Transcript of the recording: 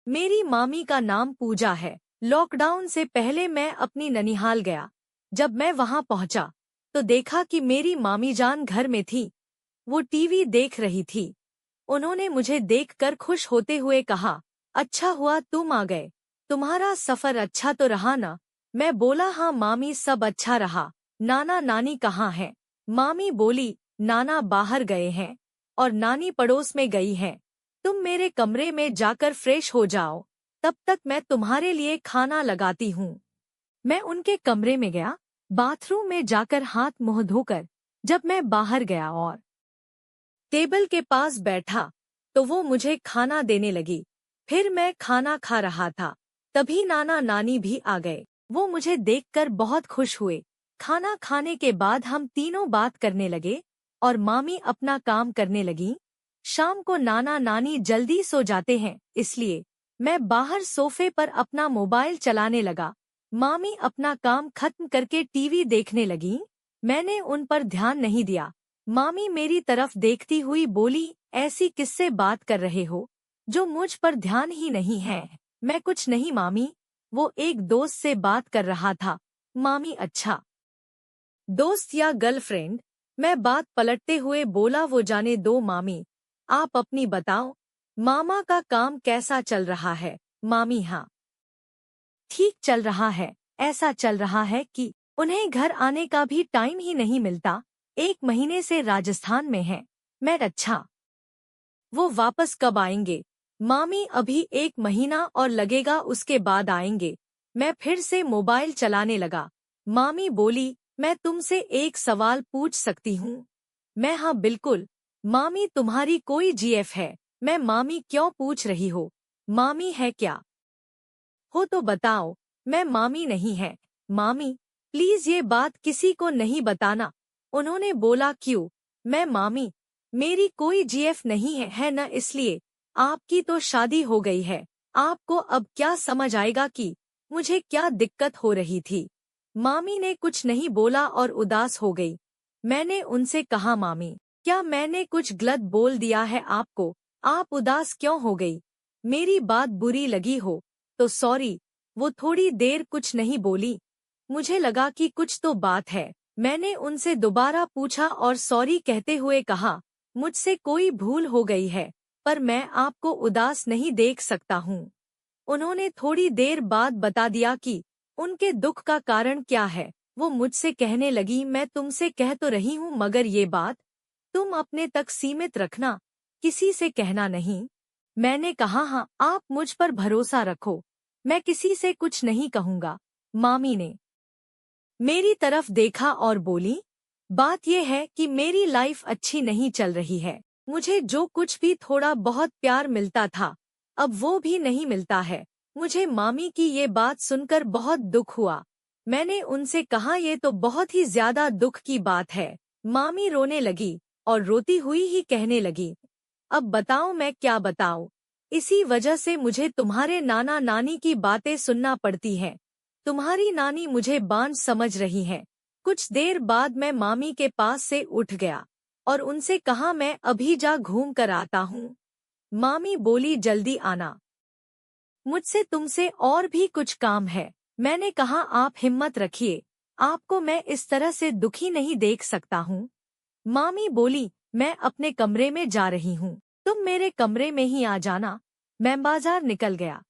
मेरी मामी का नाम पूजा है। लॉकडाउन से पहले मैं अपनी ननिहाल गया। जब मैं वहां पहुंचा तो देखा कि मेरी मामी जान घर में थी। वो टीवी देख रही थी। उन्होंने मुझे देखकर खुश होते हुए कहा, अच्छा हुआ तुम आ गए। तुम्हारा सफर अच्छा तो रहा ना? मैं बोला, हाँ मामी, सब अच्छा रहा। नाना नानी कहाँ हैं? मामी बोली, नाना बाहर गए हैं और नानी पड़ोस में गई है। तुम मेरे कमरे में जाकर फ्रेश हो जाओ, तब तक मैं तुम्हारे लिए खाना लगाती हूँ। मैं उनके कमरे में गया। बाथरूम में जाकर हाथ मुंह धोकर जब मैं बाहर गया और टेबल के पास बैठा तो वो मुझे खाना देने लगी। फिर मैं खाना खा रहा था, तभी नाना नानी भी आ गए। वो मुझे देखकर बहुत खुश हुए। खाना खाने के बाद हम तीनों बात करने लगे और मामी अपना काम करने लगी। शाम को नाना नानी जल्दी सो जाते हैं, इसलिए मैं बाहर सोफे पर अपना मोबाइल चलाने लगा। मामी अपना काम खत्म करके टीवी देखने लगी। मैंने उन पर ध्यान नहीं दिया। मामी मेरी तरफ देखती हुई बोली, ऐसी किससे बात कर रहे हो जो मुझ पर ध्यान ही नहीं है? मैं कुछ नहीं मामी, वो एक दोस्त से बात कर रहा था। मामी, अच्छा, दोस्त या गर्लफ्रेंड? मैं बात पलटते हुए बोला, वो जाने दो मामी, आप अपनी बताओ। मामा का काम कैसा चल रहा है? मामी, हाँ ठीक चल रहा है। ऐसा चल रहा है कि उन्हें घर आने का भी टाइम ही नहीं मिलता। 1 महीने से राजस्थान में है। मैं, अच्छा, वो वापस कब आएंगे? मामी, अभी 1 महीना और लगेगा, उसके बाद आएंगे। मैं फिर से मोबाइल चलाने लगा। मामी बोली, मैं तुमसे एक सवाल पूछ सकती हूँ? मैं, हाँ बिल्कुल। मामी, तुम्हारी कोई जीएफ है? मैं, मामी क्यों पूछ रही हो? मामी, है क्या? हो तो बताओ। मैं, मामी नहीं है। मामी, प्लीज ये बात किसी को नहीं बताना। उन्होंने बोला, क्यों? मैं, मामी, मेरी कोई जीएफ नहीं है, है न? इसलिए आपकी तो शादी हो गई है। आपको अब क्या समझ आएगा कि मुझे क्या दिक्कत हो रही थी? मामी ने कुछ नहीं बोला और उदास हो गई। मैंने उनसे कहा, मामी, क्या मैंने कुछ गलत बोल दिया है आपको? आप उदास क्यों हो गई? मेरी बात बुरी लगी हो तो सॉरी। वो थोड़ी देर कुछ नहीं बोली। मुझे लगा कि कुछ तो बात है। मैंने उनसे दोबारा पूछा और सॉरी कहते हुए कहा, मुझसे कोई भूल हो गई है, पर मैं आपको उदास नहीं देख सकता हूँ। उन्होंने थोड़ी देर बाद बता दिया कि उनके दुख का कारण क्या है। वो मुझसे कहने लगी, मैं तुमसे कह तो रही हूँ, मगर ये बात तुम अपने तक सीमित रखना, किसी से कहना नहीं। मैंने कहा, हाँ, आप मुझ पर भरोसा रखो, मैं किसी से कुछ नहीं कहूँगा। मामी ने मेरी तरफ देखा और बोली, बात यह है कि मेरी लाइफ अच्छी नहीं चल रही है। मुझे जो कुछ भी थोड़ा बहुत प्यार मिलता था, अब वो भी नहीं मिलता है। मुझे मामी की ये बात सुनकर बहुत दुख हुआ। मैंने उनसे कहा, ये तो बहुत ही ज्यादा दुख की बात है। मामी रोने लगी और रोती हुई ही कहने लगी, अब बताओ मैं क्या बताऊं? इसी वजह से मुझे तुम्हारे नाना नानी की बातें सुनना पड़ती हैं। तुम्हारी नानी मुझे बांझ समझ रही है। कुछ देर बाद मैं मामी के पास से उठ गया और उनसे कहा, मैं अभी जा घूम कर आता हूँ। मामी बोली, जल्दी आना, मुझसे तुमसे और भी कुछ काम है। मैंने कहा, आप हिम्मत रखिए, आपको मैं इस तरह से दुखी नहीं देख सकता हूँ। मामी बोली, मैं अपने कमरे में जा रही हूँ, तुम मेरे कमरे में ही आ जाना। मैं बाजार निकल गया।